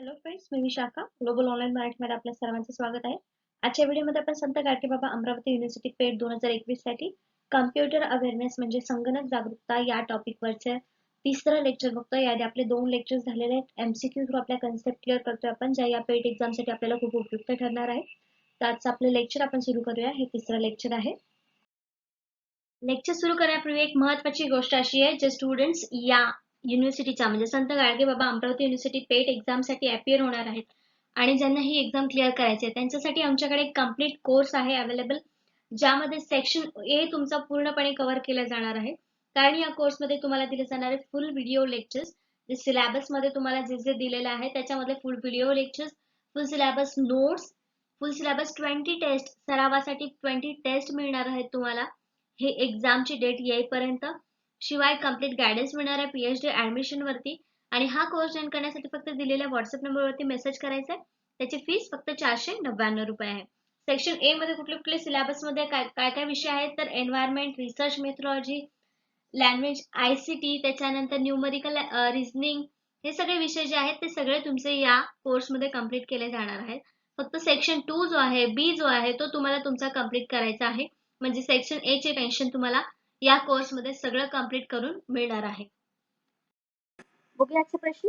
Hello friends, मी Vishakha. Global online मराठीमध्ये आपल्या सर्वांचं स्वागत आहे. आजच्या व्हिडिओमध्ये आपण संत गाडगेबाबा अमरावती युनिव्हर्सिटी पेठ 2021 साठी कम्प्युटर अवेअरनेस म्हणजे संगणक जागरूकता या टॉपिकवरचे तिसरं लेक्चर बघतोय. याआधी आपले 2 लेक्चर्स झालेले आहेत. एमसीक्यू थ्रू आपल्या कन्सेप्ट क्लिअर करतोय आपण, ज्या या पेठ एक्झामसाठी आपल्याला खूप उपयुक्त ठरणार आहे. तर आजचं आपलं लेक्चर आपण सुरू करूया. हे तिसरं लेक्चर आहे. लेक्चर सुरू करण्यापूर्वी एक महत्त्वाची गोष्ट अशी आहे, जे स्टुडंट्स या युनिव्हर्सिटीचा म्हणजे संत गाडगेबाबा अमरावती युनिव्हर्सिटी पेठ एक्झामसाठी अपीअर होणार आहेत आणि ज्यांना ही एक्झाम क्लिअर करायची आहे त्यांच्यासाठी आमच्याकडे एक कंप्लीट कोर्स आहे अवेलेबल, ज्यामध्ये सेक्शन ए तुमचा पूर्णपणे कव्हर केला जाणार आहे. कारण या कोर्समध्ये तुम्हाला दिले जाणारे फुल व्हिडिओ लेक्चर्स, जे सिलेबसमध्ये तुम्हाला जे जे दिलेलं आहे त्याच्यामध्ये full video lectures, full syllabus notes, full syllabus 20 test, सरावासाठी 20 टेस्ट मिळणार आहेत तुम्हाला हे एक्झामची डेट येईपर्यंत. शिवाय कंप्लीट गायडन्स मिळणार आहे पीएचडी ऍडमिशन वरती. आणि हा कोर्स जॉईन करण्यासाठी फक्त दिलेल्या व्हॉट्सअप नंबरवरती मेसेज करायचा आहे. त्याची फीस फक्त 499 रुपये आहे. सेक्शन ए मध्ये कुठले कुठले सिलेबस मध्ये काय काय विषय आहेत तर environment, research methodology, language, ICT, त्याच्यानंतर न्यूमरिकल, रिझनिंग, हे सगळे विषय जे आहेत ते सगळे तुमचे या कोर्समध्ये कंप्लीट केले जाणार आहेत. फक्त सेक्शन 2 जो आहे, बी जो आहे, तो तुम्हाला तुमचा कंप्लीट करायचा आहे. म्हणजे सेक्शन ए चे टेन्शन तुम्हाला या कोर्समध्ये सगळं कंप्लीट करून मिळणार आहे. बघूया आजचा प्रश्न.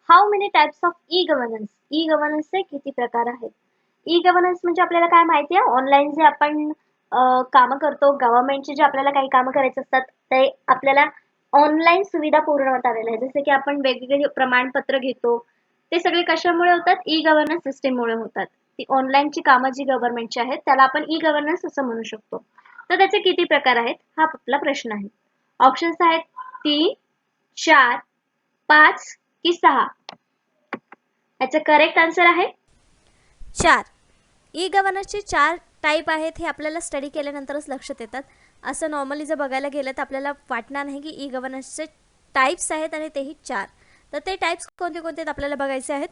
How many types of e governance? E गव्हर्नन्सचे किती प्रकार आहेत? ई गव्हर्नन्स म्हणजे आपल्याला काय माहिती आहे, ऑनलाईन जे आपण कामं करतो, गव्हर्नमेंटचे जे आपल्याला काही कामं करायचे असतात ते आपल्याला ऑनलाईन सुविधा पुरवण्यात आलेल्या आहे. जसे की आपण वेगवेगळे प्रमाणपत्र घेतो, ते सगळे कशामुळे होतात? ई गव्हर्नन्स सिस्टीममुळे होतात. ती ऑनलाईनची कामं जी गव्हर्नमेंटची आहेत त्याला आपण ई गव्हर्नन्स असं म्हणू शकतो. तर त्याचे किती प्रकार आहेत हा आपला प्रश्न आहे. ऑप्शन्स आहेत 3, 4, 5 की 6. याचा करेक्ट आन्सर आहे 4. ई गव्हर्नन्सचे 4 टाईप आहेत हे आपल्याला स्टडी केल्यानंतरच लक्षात येतात. असं नॉर्मली जर बघायला गेलं तर आपल्याला वाटणार नाही की ई गव्हर्नन्सचे टाईप्स आहेत आणि तेही 4. तर ते टाईप्स कोणते कोणते आपल्याला बघायचे आहेत.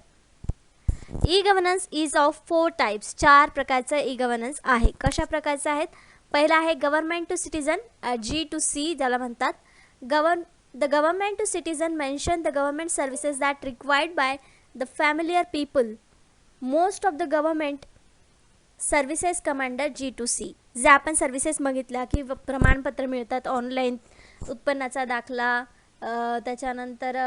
E governance is of 4 types. 4 प्रकारचं ई गव्हर्नन्स आहे. कशा प्रकारचं आहेत? पहिला आहे गव्हर्नमेंट टू सिटीजन, G2C ज्याला म्हणतात. The government to citizen mention the government services that required by the familiar people. Most of the government services commander G2C. जे आपण सर्व्हिसेस बघितल्या की प्रमाणपत्र मिळतात ऑनलाईन, उत्पन्नाचा दाखला, त्याच्यानंतर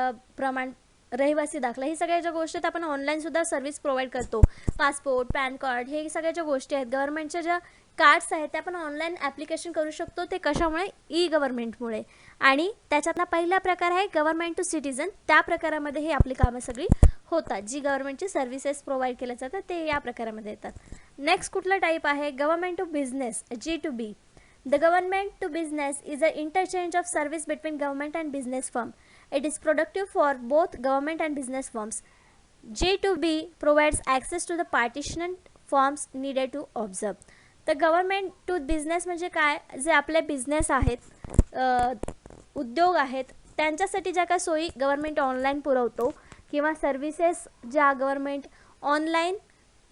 रहिवासी दाखला, ही सगळ्या ज्या गोष्टी आहेत आपण ऑनलाईनसुद्धा सर्व्हिस प्रोव्हाइड करतो. पासपोर्ट, पॅन कार्ड, हे सगळ्या ज्या गोष्टी आहेत, गव्हर्नमेंटच्या ज्या कार्ड्स आहेत ते आपण ऑनलाईन ॲप्लिकेशन करू शकतो. ते कशामुळे? ई गव्हर्नमेंटमुळे. आणि त्याच्यातला पहिला प्रकार आहे गव्हर्नमेंट टू सिटीजन. त्या प्रकारामध्ये ही आपली कामं सगळी होतात, जी गव्हर्नमेंटची सर्व्हिसेस प्रोव्हाइड केल्या जातात ते या प्रकारामध्ये येतात. नेक्स्ट कुठला टाईप आहे? Government to business, G2B. The government to business is an interchange of service between government and business firm. It is productive for both government and business firms. G2B provides access to the partition forms needed to observe. तर government to business म्हणजे काय? जे आपले business आहेत, उद्योग आहेत, त्यांच्यासाठी ज्या काय सोयी गव्हर्नमेंट ऑनलाईन पुरवतो किंवा सर्व्हिसेस ज्या गव्हर्नमेंट ऑनलाईन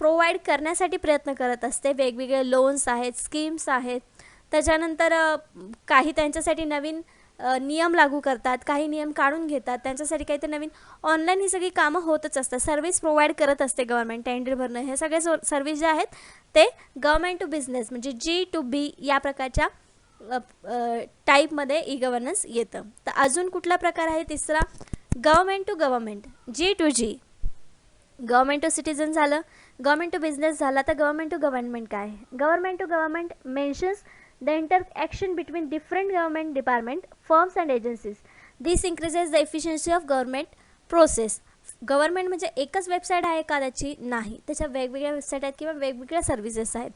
प्रोव्हाइड करण्यासाठी प्रयत्न करत असते. वेगवेगळे लोन्स आहेत, स्कीम्स आहेत, त्याच्यानंतर काही त्यांच्यासाठी नवीन नियम लागू करतात, काही नियम काढून घेतात, त्यांच्यासाठी काहीतरी नवीन ऑनलाईन ही सगळी कामं होतच असतात. सर्व्हिस प्रोव्हाइड करत असते गव्हर्नमेंट. टेंडर भरणं, हे सगळे सर्व्हिस जे आहेत ते गव्हर्नमेंट टू बिझनेस म्हणजे G2B या प्रकारच्या टाईपमध्ये ई गव्हर्नन्स येतं. तर अजून कुठला प्रकार आहे तिसरा? Government to government, G2G. Government to citizen झालं, गव्हर्नमेंट टू बिझनेस झाला. तर गव्हर्नमेंट टू गव्हर्नमेंट काय आहे? Government to government mentions the interaction between different government department, firms and agencies. This increases the efficiency of government process. Government म्हणजे एकच website आहे का? त्याची नाही, त्याच्या वेगवेगळ्या वेबसाईट आहेत किंवा वेगवेगळ्या सर्व्हिसेस आहेत.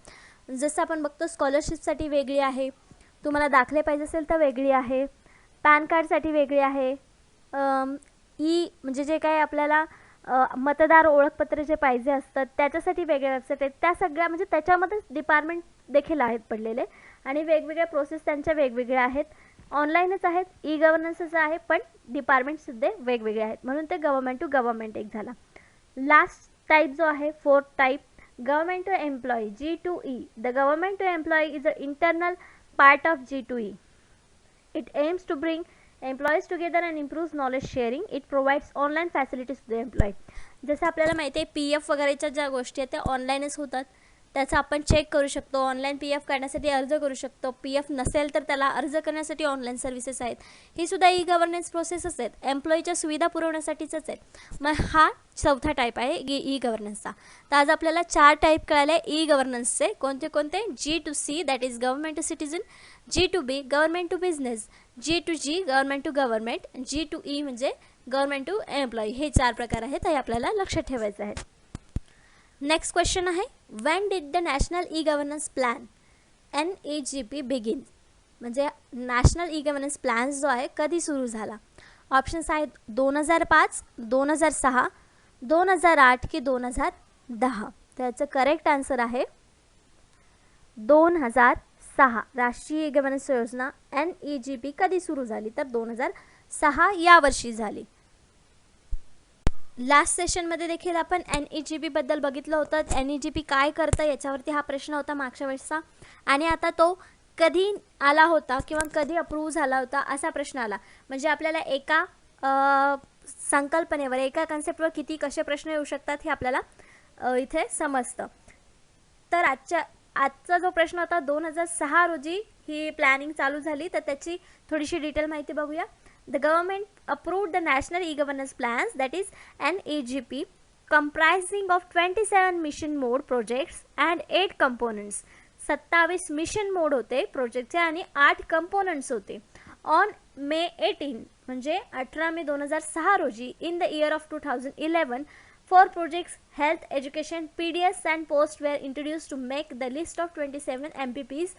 जसं आपण बघतो स्कॉलरशिपसाठी वेगळी आहे, तुम्हाला दाखले पाहिजे असेल तर वेगळी आहे, पॅन कार्डसाठी वेगळी आहे, ई म्हणजे जे काय आपल्याला मतदार ओळखपत्र जे पाहिजे असतात त्याच्यासाठी वेगळ्या वेबसाईट आहेत. त्या सगळ्या म्हणजे त्याच्यामध्ये डिपार्टमेंट देखील आहेत पडलेले आणि वेगवेगळ्या प्रोसेस त्यांच्या वेगवेगळ्या आहेत. ऑनलाईनच आहेत, ई गव्हर्नन्सच आहे, पण डिपार्टमेंटसुद्धा वेगवेगळे आहेत. म्हणून ते गव्हर्नमेंट टू गव्हर्नमेंट एक झाला. लास्ट टाईप जो आहे, fourth type, government to employee, G2E. The government to employee is a internal part of G2E. It aims to bring employees together and improve knowledge sharing. It provides online facilities to the employee. जसं आपल्याला माहिती आहे PF वगैरेच्या ज्या गोष्टी आहेत त्या ऑनलाईनच होतात. त्याचा आपण चेक करू शकतो. ऑनलाईन PF काढण्यासाठी अर्ज करू शकतो. PF नसेल तर त्याला अर्ज करण्यासाठी ऑनलाईन सर्व्हिसेस आहेत. ही सुद्धा ई गव्हर्नन्स प्रोसेसच आहेत. एम्प्लॉईच्या सुविधा पुरवण्यासाठीच आहेत. मग हा चौथा टाईप आहे ई गव्हर्नन्सचा. तर आज आपल्याला 4 टाईप कळाले ई गव्हर्नन्सचे. कोणते कोणते? G2C that is government to citizen, G2B government to business, G2G government to government, G2E म्हणजे गव्हर्नमेंट टू एम्प्लॉई. हे 4 प्रकार आहेत. हे आपल्याला लक्षात ठेवायचं आहे. नेक्स्ट क्वेश्चन आहे, when did the national e governance plan NEGP begin. म्हणजे नॅशनल ई गव्हर्नन्स प्लॅन जो आहे कधी सुरू झाला. ऑप्शन्स आहेत 2005, 2006, 2008 की 2010. त्याचं करेक्ट आन्सर आहे 2006. राष्ट्रीय ई गव्हर्नन्स योजना NEGP कधी सुरू झाली तर 2006 या वर्षी झाली. लास्ट सेशनमध्ये देखील आपण NEGP बद्दल बघितलं होतं. NEGP काय करतं याच्यावरती हा प्रश्न होता मागच्या वेळेसचा. आणि आता तो कधी आला होता किंवा कधी अप्रूव्ह झाला होता असा प्रश्न आला. म्हणजे आपल्याला एका संकल्पनेवर, एका कन्सेप्टवर किती कसे प्रश्न येऊ शकतात हे आपल्याला इथे समजतं. तर आजचा जो प्रश्न होता 2006 रोजी ही प्लॅनिंग चालू झाली. तर त्याची थोडीशी डिटेल माहिती बघूया. The government approved the National E-Governance Plans, that is NEGP, comprising of 27 mission mode projects and 8 components. 27 mission मोड होते प्रोजेक्टचे आणि 8 कंपोनंट्स होते. ऑन May 18 म्हणजे 18 मे 2006 रोजी in the year of 2011 4 projects health, education, PDS and post were introduced to make the list of 27 MPPs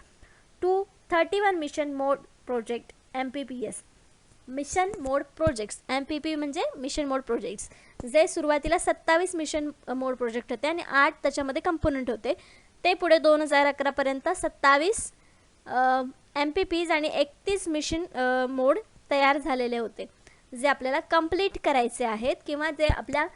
to 31 mission mode project MPPS. Mission mode projects MPP म्हणजे mission mode projects, जे सुरुवातीला 27 mission मोड project होते आणि 8 त्याच्यामध्ये component होते. ते पुढे 2011 पर्यंत 27 MPPs आणि 31 मिशन मोड तयार झालेले होते, जे आपल्याला कंप्लीट करायचे आहेत किंवा जे आपल्या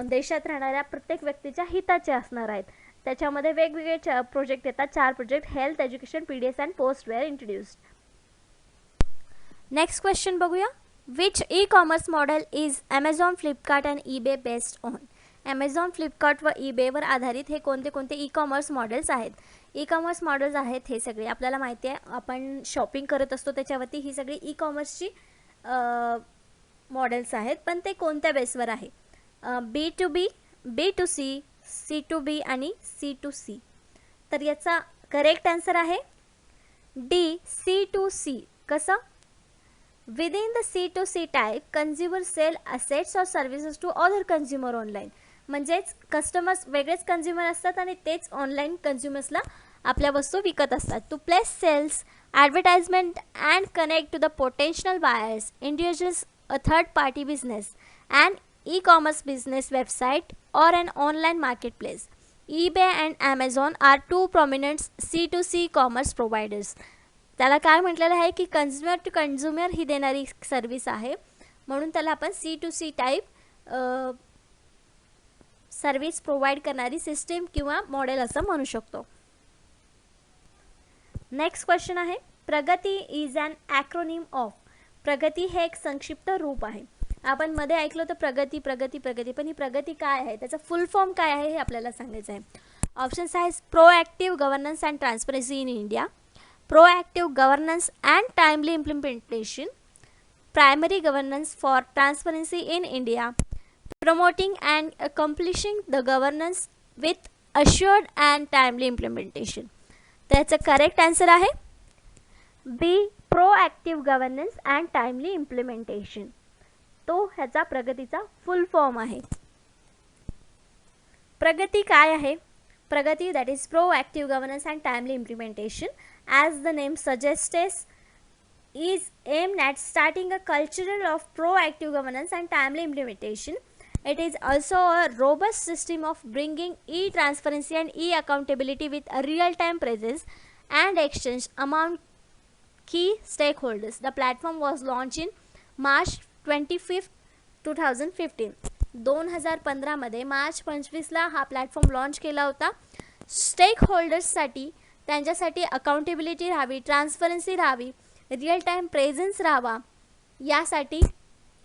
देशात राहणाऱ्या प्रत्येक व्यक्तीच्या हिताचे असणार आहेत. त्याच्यामध्ये वेगवेगळे प्रोजेक्ट येतात. 4 project health, education, PDS and post were introduced. Next question बघूया. Which e commerce model is Amazon, Flipkart and eBay based on. Amazon, Flipkart व eBayवर आधारित हे कोणते कोणते ई कॉमर्स मॉडेल्स आहेत. ई कॉमर्स मॉडेल्स आहेत हे सगळे आपल्याला माहिती आहे. आपण शॉपिंग करत असतो त्याच्यावरती ही सगळी ई कॉमर्सची मॉडेल्स आहेत. पण ते कोणत्या बेसवर आहे? B2B, B2C, C2B आणि C2C. तर याचा करेक्ट आन्सर आहे D, C2C. कसं? Within the C2C type, consumers sell assets or services to other consumer online. म्हणजेच कस्टमर्स वेगळेच कंझ्युमर असतात आणि तेच ऑनलाईन कंझ्युमर्सला आपल्या वस्तू विकत असतात. To place sales, advertisement and connect to the potential buyers, individuals, a third party business, and e commerce business website or an online market place. eBay and Amazon are 2 prominent C2C commerce providers. त्याला काय म्हटलेलं आहे की consumer to consumer ही देणारी service आहे, म्हणून त्याला आपण C2C टाईप सर्व्हिस प्रोव्हाइड करणारी सिस्टीम किंवा मॉडेल असं म्हणू शकतो. नेक्स्ट क्वेश्चन आहे, प्रगती इज अन ॲक्रोनिम ऑफ. प्रगती हे एक संक्षिप्त रूप आहे. आपण मध्ये ऐकलं तर प्रगती प्रगती प्रगती, पण ही प्रगती काय आहे, त्याचा फुल फॉर्म काय आहे हे आपल्याला सांगायचं आहे. ऑप्शन्स आहेत proactive governance and transparency in India, proactive governance and timely implementation, primary governance for transparency in India, promoting and accomplishing the governance with assured and timely implementation. त्याचं करेक्ट आन्सर आहे B, proactive governance and timely implementation. तो ह्याचा प्रगतीचा फुल form आहे. प्रगती काय आहे? प्रगती that is proactive governance and timely implementation, as the name suggests, is aimed at starting a culture of proactive governance and timely implementation. It is also a robust system of bringing e-transparency and e-accountability with a real-time presence and exchange among key stakeholders. The platform was launched in March 25, 2015. 2015 मध्ये मार्च 25ला हा platform launch केला होता. Stake होल्डर्ससाठी त्यांच्यासाठी accountability राहावी, transparency राहावी, real time presence राहावा यासाठी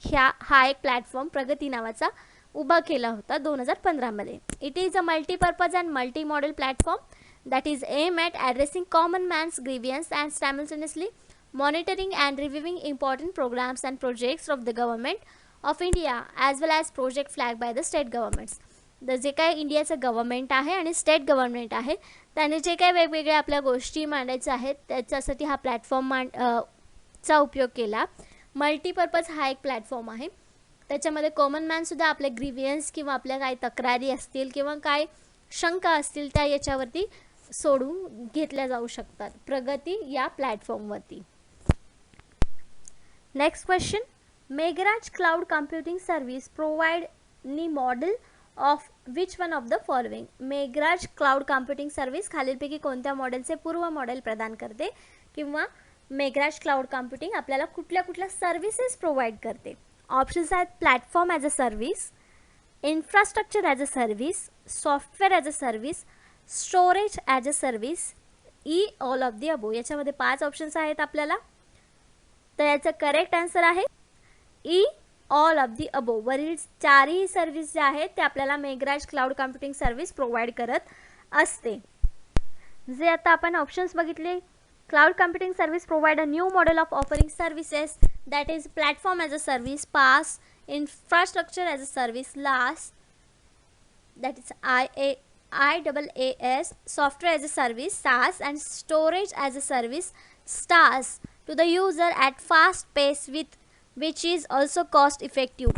हा एक प्लॅटफॉर्म प्रगती नावाचा उभा केला होता 2015 मध्ये. It is a multipurpose and multi model platform that is aim at addressing common man's grievance and simultaneously monitoring and reviewing important programs and projects of the government of India as well as project flagged by the state governments. जे काय इंडियाचं government आहे आणि state government आहे त्याने जे काही वेगवेगळ्या आपल्या गोष्टी मांडायच्या आहेत त्याच्यासाठी हा प्लॅटफॉर्म चा उपयोग केला. मल्टीपर्पज हा एक प्लॅटफॉर्म आहे. त्याच्यामध्ये कॉमन मॅनसुद्धा आपले ग्रीवियन्स किंवा आपल्या काही तक्रारी असतील किंवा काय शंका असतील त्या याच्यावरती सोडून घेतल्या जाऊ शकतात प्रगती या प्लॅटफॉर्मवरती. Next question, Meghraj cloud computing service provide नी model of which one of the following. Meghraj cloud computing service खालीलपैकी कोणत्या मॉडेलचे पूर्व मॉडेल प्रदान करते किंवा मेघराज क्लाउड कम्प्युटिंग आपल्याला कुठल्या कुठल्या सर्व्हिसेस प्रोव्हाइड करते. ऑप्शन्स आहेत platform as a service, infrastructure as a service, software as a service, storage as a service, all of the above. याच्यामध्ये 5 ऑप्शन्स आहेत आपल्याला. तर याचं करेक्ट आन्सर आहे ऑल ऑफ दी अबो. वरील 4ही सर्व्हिस ज्या आहेत ते आपल्याला Meghraj cloud computing service provide करत असते. जे आता आपण ऑप्शन्स बघितले, cloud computing service provide a new model of offering services that is platform as a service, pass, infrastructure as a service, last that is IaaS, software as a service, SaaS, and storage as a service, SaaS, to the user at fast pace with which is also cost effective.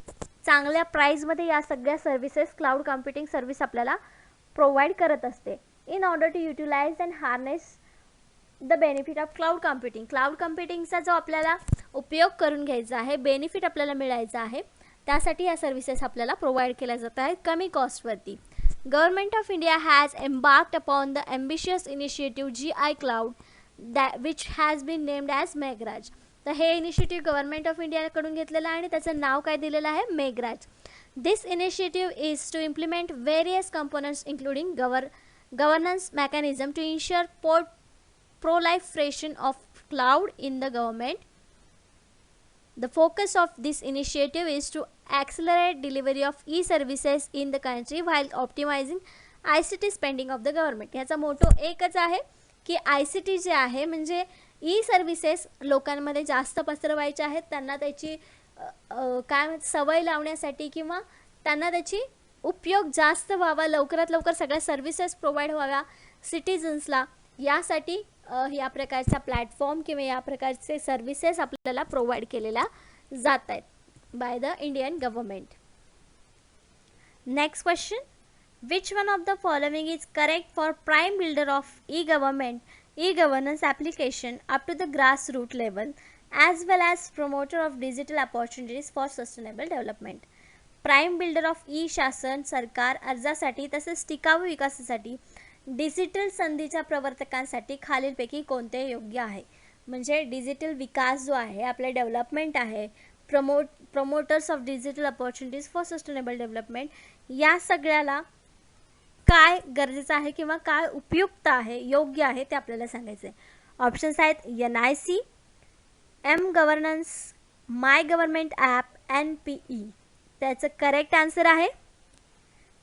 चांगल्या प्राईजमध्ये या सगळ्या services cloud computing service आपल्याला provide करत असते. In order to utilise and harness the benefit of cloud computing. Cloud कम्प्युटिंगचा जो आपल्याला उपयोग करून घ्यायचा आहे, बेनिफिट आपल्याला मिळायचा आहे, त्यासाठी या सर्व्हिसेस आपल्याला प्रोव्हाइड केल्या जात आहेत कमी कॉस्टवरती. Government of India has embarked upon the ambitious initiative GI cloud which has been named as Meghraj. तर हे इनिशिएटिव्ह गव्हर्नमेंट ऑफ इंडियाकडून घेतलेलं आहे आणि त्याचं नाव काय दिलेलं आहे, Meghraj. This initiative is to implement various components including governance mechanism to ensure proliferation of cloud in the government. The focus of this initiative is to accelerate delivery of e-services in the country while optimizing ICT spending of the government. याचा मोठो एकच आहे की ICT जे आहे म्हणजे E services लोकांमध्ये जास्त पसरवायचे आहेत. त्यांना त्याची काय सवय लावण्यासाठी किंवा त्यांना त्याची उपयोग जास्त व्हावा, लवकरात लवकर सगळ्या सर्व्हिसेस प्रोव्हाइड व्हाव्या सिटीजन्सला, यासाठी या प्रकारचा प्लॅटफॉर्म किंवा या प्रकारचे सर्व्हिसेस आपल्याला प्रोव्हाइड केलेल्या जात आहेत by the Indian government. Next question, which one of the following is correct for prime builder of e-governance application up to the grassroots level as well as promoter of digital opportunities for sustainable development. Prime builder of E शासन सरकार अर्जासाठी तसेच टिकाऊ विकासासाठी digital संधीच्या प्रवर्तकांसाठी खालीलपैकी कोणते योग्य आहे. म्हणजे डिजिटल विकास जो आहे, आपले डेव्हलपमेंट आहे, promoters of digital opportunities for sustainable development, या सगळ्याला काय गरजेचं आहे किंवा काय उपयुक्त आहे, योग्य आहे ते आपल्याला सांगायचं आहे. ऑप्शन्स आहेत NIC, M-Governance, माय गव्हर्नमेंट ॲप, NPE. त्याचं करेक्ट आन्सर आहे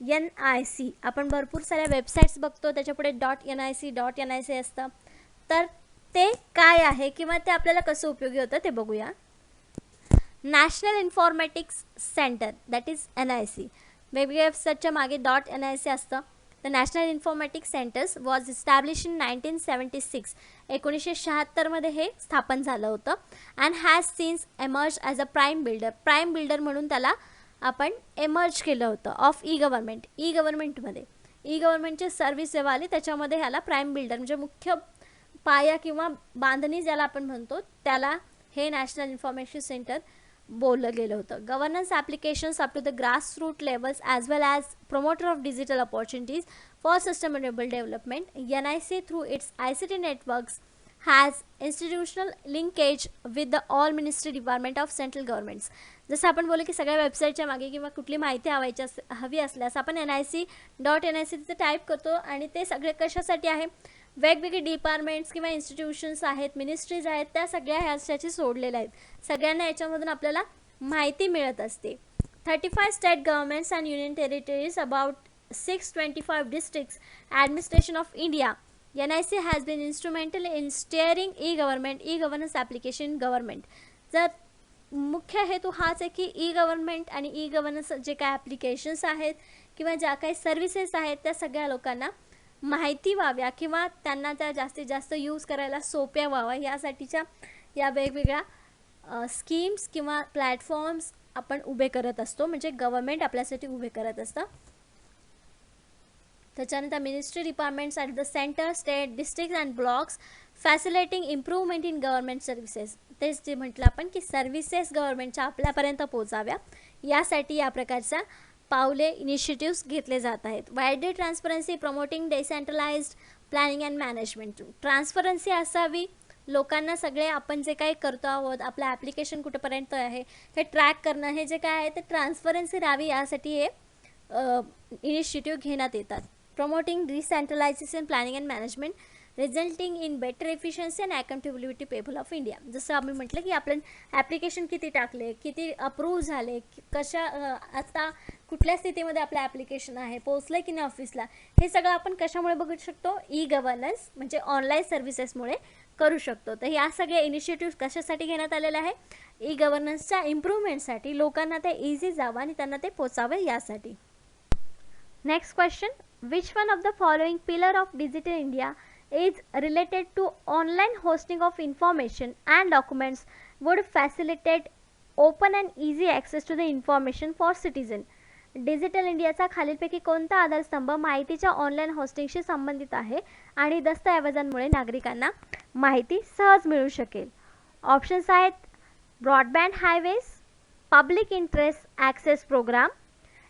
NIC. आपण भरपूर साऱ्या वेबसाईट्स बघतो, त्याच्यापुढे .NIC असतं. तर ते काय आहे किंवा ते आपल्याला कसं उपयोगी होतं ते बघूया. National informatics centre that is NIC. वेगवेगळ्या वेबसाईटच्या मागे .NIC असतं. The national informatics centres was establish in 1976. 1976 मध्ये हे स्थापन झालं होतं. And has scenes emerge as a prime builder म्हणून त्याला आपण एमर्ज केलं होतं ऑफ गव्हर्नमेंटमध्ये. गव्हर्नमेंटचे सर्व्हिस जेव्हा आली त्याच्यामध्ये ह्याला प्राईम बिल्डर म्हणजे मुख्य पाया किंवा बांधणी ज्याला आपण म्हणतो त्याला हे नॅशनल इन्फॉर्मेशन सेंटर बोललं गेलं होतं. Governance applications up to the grassroot levels as well as promoter of digital opportunities for sustainable development. NIC through its ICT networks has institutional linkage with the all ministry department of central governments. जसं आपण बोललो की सगळ्या वेबसाईटच्या मागे किंवा कुठली माहिती हवी असल्यास आपण NIC.NIC तिथे टाईप करतो आणि ते सगळे कशासाठी आहे, वेगवेगळे डिपार्टमेंट्स किंवा इन्स्टिट्यूशन्स आहेत, मिनिस्ट्रीज आहेत, त्या सगळ्या ह्याच्याशी सोडलेल्या आहेत. सगळ्यांना याच्यामधून आपल्याला माहिती मिळत असते. 35 state governments and union territories, about 625 districts, administration of India. NIC has been instrumental in steering e-governance application government. जर मुख्य हेतू हाच आहे की ई-गव्हर्नमेंट आणि ई-गव्हर्नन्स जे काही ॲप्लिकेशन्स आहेत किंवा ज्या काही सर्व्हिसेस आहेत त्या सगळ्या लोकांना माहिती व्हाव्या किंवा त्यांना त्या जास्तीत जास्त यूज करायला सोप्या व्हाव्या यासाठीच्या या वेगवेगळ्या स्कीम्स किंवा प्लॅटफॉर्म्स आपण उभे करत असतो, म्हणजे गव्हर्नमेंट आपल्यासाठी उभे करत असतं. त्याच्यानंतर ministry departments at the centre, state, district and blocks, facilitating improvement in government services. तेच जे म्हटलं आपण की सर्व्हिसेस गव्हर्नमेंटच्या आपल्यापर्यंत पोहोचाव्या यासाठी या प्रकारच्या पावले इनिशिएटिव्स घेतले जात आहेत. Widely transparency, promoting decentralised planning and management. Transparency असावी, लोकांना सगळे आपण जे काही करतो आहोत, आपलं ॲप्लिकेशन कुठेपर्यंत आहे हे ट्रॅक करणं, हे जे काय आहे ते ट्रान्सपरन्सी राहावी यासाठी हे इनिशिएटिव्ह घेण्यात येतात. Promoting decentralisation planning and management, resulting in better efficiency and accountability people of India. जसं आम्ही म्हटलं की आपण ॲप्लिकेशन किती टाकले, किती अप्रूव्ह झाले, कशा आता कुठल्या स्थितीमध्ये आपलं ॲप्लिकेशन आहे, पोचलं की नाही ऑफिसला, हे सगळं आपण कशामुळे बघू शकतो, ई गव्हर्नन्स म्हणजे ऑनलाईन सर्व्हिसेसमुळे करू शकतो. तर या सगळ्या इनिशिएटिव्ह कशासाठी घेण्यात आलेल्या आहे, ई गव्हर्नन्सच्या इम्प्रूव्हमेंटसाठी, लोकांना ते इझी जावं आणि त्यांना ते पोचावं यासाठी. Next question, which one of the following pillar of Digital India is related to online hosting of information and documents would facilitate open and easy access to the information for citizen. Digital इंडियाचा खालीलपैकी कोणता आधारस्तंभ माहितीच्या online होस्टिंगशी संबंधित आहे आणि दस्तऐवजांमुळे नागरिकांना माहिती सहज मिळू शकेल. ऑप्शन्स आहेत broadband highways, public interest access programme,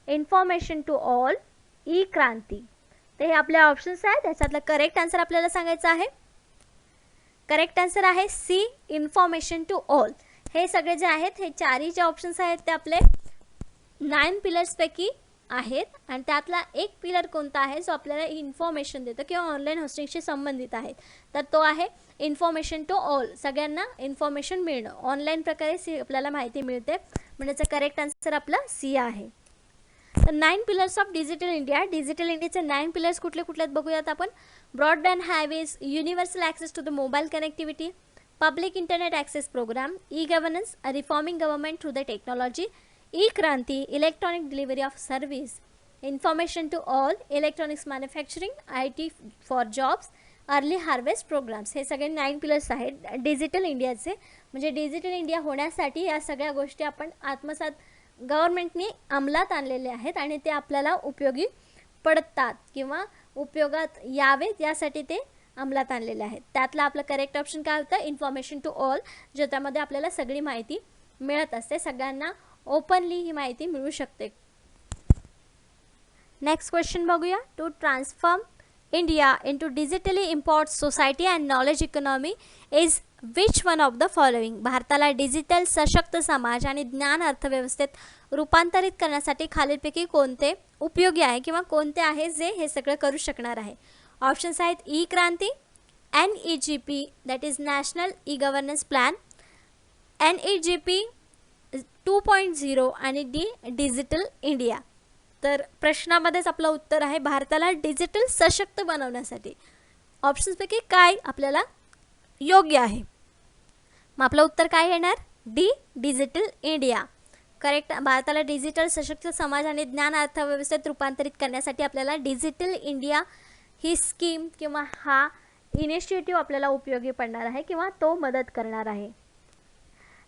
information to all, e Kranti. ते हे आपले ऑप्शन्स आहेत. त्याच्यातलं करेक्ट आन्सर आपल्याला सांगायचं आहे. करेक्ट आन्सर आहे सी, इन्फॉर्मेशन टू ऑल. हे सगळे जे आहेत हे चारही जे ऑप्शन्स आहेत ते आपले 9 पिलर्सपैकी आहेत आणि त्यातला एक पिलर कोणता आहे जो आपल्याला इन्फॉर्मेशन देतो किंवा ऑनलाईन होस्टिंगशी संबंधित आहे, तर तो आहे इन्फॉर्मेशन टू ऑल. सगळ्यांना इन्फॉर्मेशन मिळणं, ऑनलाईन प्रकारे आपल्याला माहिती मिळते, म्हणजे करेक्ट आन्सर आपला सी आहे. तर 9 pillars of digital India. Digital इंडियाचे 9 पिलर्स कुठले कुठले आहेत बघूयात आपण. Broadband highways, universal access to the mobile connectivity, public internet access programme, e governance, reforming government through the technology, e Kranti, electronic delivery of service, information to all, electronics manufacturing, IT for jobs, early harvest programmes. हे सगळे 9 pillars आहेत digital इंडियाचे. म्हणजे digital India होण्यासाठी या सगळ्या गोष्टी आपण आत्मसात गव्हर्नमेंटने अंमलात आणलेले आहेत आणि ते आपल्याला उपयोगी पडतात किंवा उपयोगात यावेत यासाठी ते अंमलात आणलेले आहेत. त्यातलं आपलं करेक्ट ऑप्शन काय होतं, इन्फॉर्मेशन टू ऑल, ज्याच्यामध्ये आपल्याला सगळी माहिती मिळत असते, सगळ्यांना ओपनली ही माहिती मिळू शकते. नेक्स्ट क्वेश्चन बघूया. To transform India into digitally import society and knowledge economy is which one of the following. भारताला डिजिटल सशक्त समाज आणि ज्ञान अर्थव्यवस्थेत रूपांतरित करण्यासाठी खालीलपैकी कोणते उपयोगी आहे किंवा कोणते आहे जे हे सगळं करू शकणार आहे. ऑप्शन्स आहेत E Kranti, NEGP that is national e governance plan, NEGP 2.0 आणि डी डिजिटल इंडिया. तर प्रश्नामध्येच आपलं उत्तर आहे भारताला डिजिटल सशक्त बनवण्यासाठी. ऑप्शन्सपैकी काय आपल्याला योग्य आहे. मग आपलं उत्तर काय येणार, डी डिजिटल इंडिया. करेक्ट. भारताला डिजिटल सशक्त समाज आणि ज्ञान अर्थव्यवस्थेत रूपांतरित करण्यासाठी आपल्याला डिजिटल इंडिया ही स्कीम किंवा हा इनिशिएटिव्ह आपल्याला उपयोगी पडणार आहे किंवा तो मदत करणार आहे.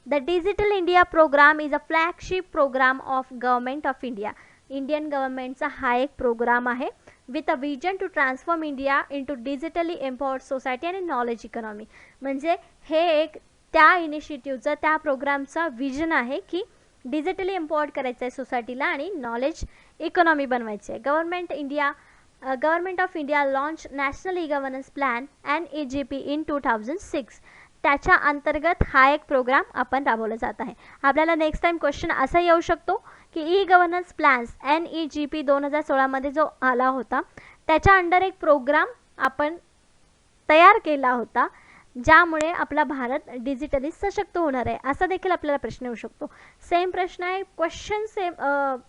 The digital India programme is a flagship programme of government of India. Indian गव्हर्नमेंटचा हा एक प्रोग्राम आहे with a vision to transform India into digitally empowered society आणि नॉलेज इकॉनॉमी. म्हणजे हे एक त्या इनिशिएटिव्हचं, त्या प्रोग्रामचा विजन आहे की डिजिटली एम्पॉवर्ड करायचं आहे सोसायटीला आणि नॉलेज इकॉनॉमी बनवायची आहे. Government of India launch national e governance plan NEGP in 2006. त्याच्या अंतर्गत हा एक प्रोग्राम आपण राबवला जात आहे. आपल्याला नेक्स्ट टाइम क्वेश्चन असा येऊ शकतो की ई गव्हर्नन्स प्लॅन्स NEGP 2016 मध्ये जो आला होता त्याच्या अंडर एक प्रोग्राम आपण तयार केला होता, ज्यामुळे आपला भारत डिजिटली सशक्त होणार आहे, असा देखील आपल्याला प्रश्न येऊ शकतो. सेम प्रश्न आहे, क्वेश्चन सेम,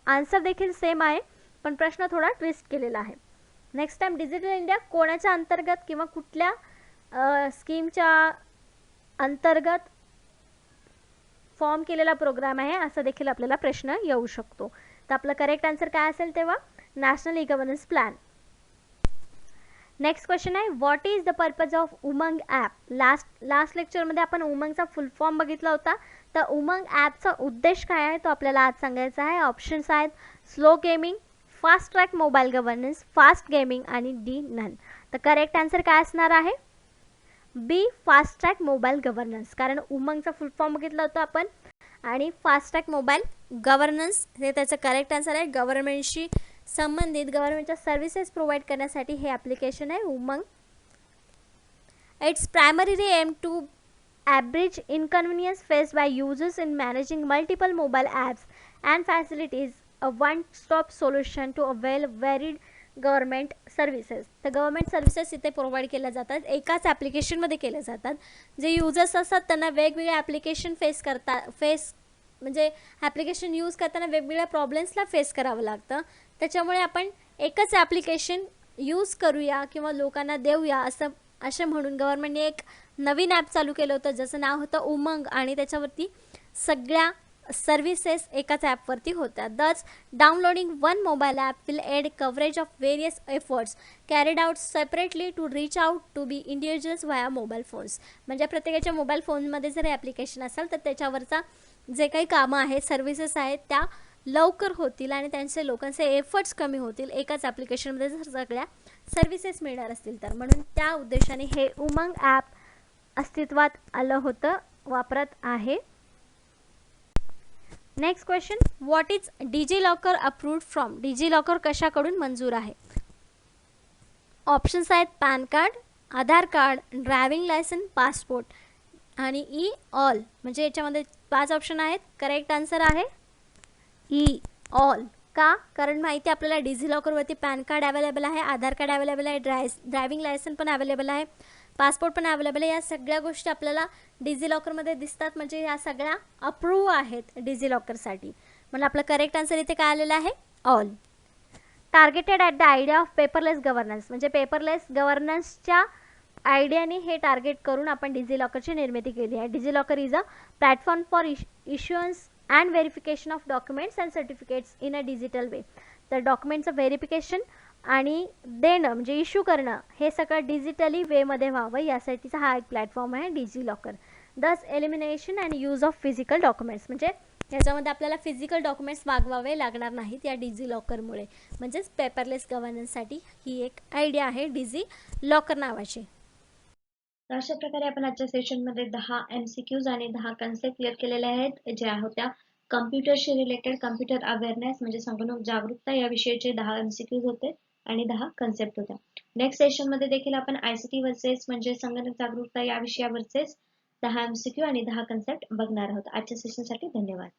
आन्सर देखील सेम आहे, पण प्रश्न थोडा ट्विस्ट केलेला आहे. नेक्स्ट टाइम डिजिटल इंडिया कोणाच्या अंतर्गत किंवा कुठल्या स्कीमच्या अंतर्गत फॉर्म केलेला प्रोग्राम आहे, असा देखील आपल्याला प्रश्न येऊ शकतो. तर आपलं करेक्ट आन्सर काय असेल तेव्हा national e governance plan. Next question आहे, what is the purpose of Umang app. Last लेक्चरमध्ये आपण उमंगचा फुल फॉर्म बघितला होता. तर उमंग ॲपचा उद्देश काय आहे तो आपल्याला आज सांगायचा आहे. ऑप्शन्स आहेत slow gaming, fast track mobile governance, fast gaming आणि डी नन. तर करेक्ट आन्सर काय असणार आहे बी, फास्ट ट्रॅक मोबाईल गव्हर्नन्स. कारण उमंगचा फुल फॉर्म बघितला होता आपण आणि फास्ट ट्रॅक मोबाईल गव्हर्नन्स हे त्याचं करेक्ट आन्सर आहे. गव्हर्नमेंटशी संबंधित गव्हर्नमेंटच्या सर्व्हिसेस प्रोव्हाइड करण्यासाठी हे ॲप्लिकेशन आहे Umang. It's primarily aim to abridge inconvenience faced by users in managing multiple mobile apps and facilities a one-stop solution to avail varied government services. तर government services इथे provide केल्या जातात, एकाच ॲप्लिकेशनमध्ये केल्या जातात. जे युजर्स असतात त्यांना वेगवेगळे ॲप्लिकेशन म्हणजे ॲप्लिकेशन यूज करताना वेगवेगळ्या प्रॉब्लेम्सला फेस करावं लागतं. त्याच्यामुळे आपण एकच ॲप्लिकेशन यूज करूया किंवा लोकांना देऊया असं म्हणून गव्हर्नमेंटने एक नवीन ॲप चालू केलं होतं, ज्याचं नाव होतं उमंग आणि त्याच्यावरती सगळ्या सर्व्हिसेस एकाच ॲपवरती होत्या. दच downloading one mobile app will aid coverage of various efforts carried out separately to reach out to be individuals via mobile phones. म्हणजे प्रत्येकाच्या मोबाईल फोनमध्ये जर ॲप्लिकेशन असेल तर त्याच्यावरचा जे काही कामं आहेत, सर्व्हिसेस आहेत, त्या लवकर होतील आणि त्यांचे लोकांचे एफर्ट्स कमी होतील एकाच ॲप्लिकेशनमध्ये जर सगळ्या सर्व्हिसेस मिळणार असतील तर. म्हणून त्या उद्देशाने हे उमंग ॲप अस्तित्वात आलं होतं, वापरत आहे. Next question, what is digi locker approved from. Digi locker कशाकडून मंजूर आहे. ऑप्शन्स आहेत PAN card, Aadhaar card, driving licence, passport आणि ई ऑल. म्हणजे याच्यामध्ये 5 ऑप्शन आहेत. करेक्ट आन्सर आहे ई ऑल. का? कारण माहिती आपल्याला डिजी लॉकरवरती पॅन कार्ड अवेलेबल आहे, आधार कार्ड अवेलेबल आहे, ड्रायव्हिंग लायसन पण अवेलेबल आहे, पासपोर्ट पण अवेलेबल आहे. या सगळ्या गोष्टी आपल्याला डिजी लॉकरमध्ये दिसतात, म्हणजे या सगळ्या अप्रूव्ह आहेत डिजी लॉकरसाठी. म्हणजे आपलं करेक्ट आन्सर इथे काय आलेलं आहे all. Targeted at the idea of paperless governance. म्हणजे पेपरलेस गव्हर्नन्सच्या आयडियाने हे टार्गेट करून आपण डिजी लॉकरची निर्मिती केली आहे. Digi locker is a platform for issuance and verification of documents and certificates in a digital way. तर डॉक्युमेंटचं व्हेरिफिकेशन आणि देणं म्हणजे इश्यू करणं हे सगळं डिजिटली वेमध्ये व्हावं यासाठीचा हा एक प्लॅटफॉर्म आहे डिजी लॉकर. दस elimination and use of physical documents. म्हणजे याच्यामध्ये आपल्याला फिजिकल डॉक्युमेंट्स मागवावे लागणार नाहीत या डिजी लॉकरमुळे. म्हणजेच पेपरलेस गव्हर्नन्ससाठी ही एक आयडिया आहे डिजी लॉकर नावाची. तर अशा प्रकारे आपण आजच्या सेशनमध्ये 10 MCQs आणि 10 कन्सेप्ट क्लिअर केलेले आहेत, ज्या होत्या कम्प्युटरशी रिलेटेड, कम्प्युटर अवेअरनेस म्हणजे संगणक जागरूकता या विषयाचे 10 MCQs होते आणि 10 कन्सेप्ट होत्या. नेक्स्ट सेशनमध्ये देखील आपण ICT वर्सेस म्हणजे संगणक जागरूकता या विषयावरचेच 10 MCQ आणि 10 कन्सेप्ट बघणार आहोत. आजच्या सेशनसाठी धन्यवाद.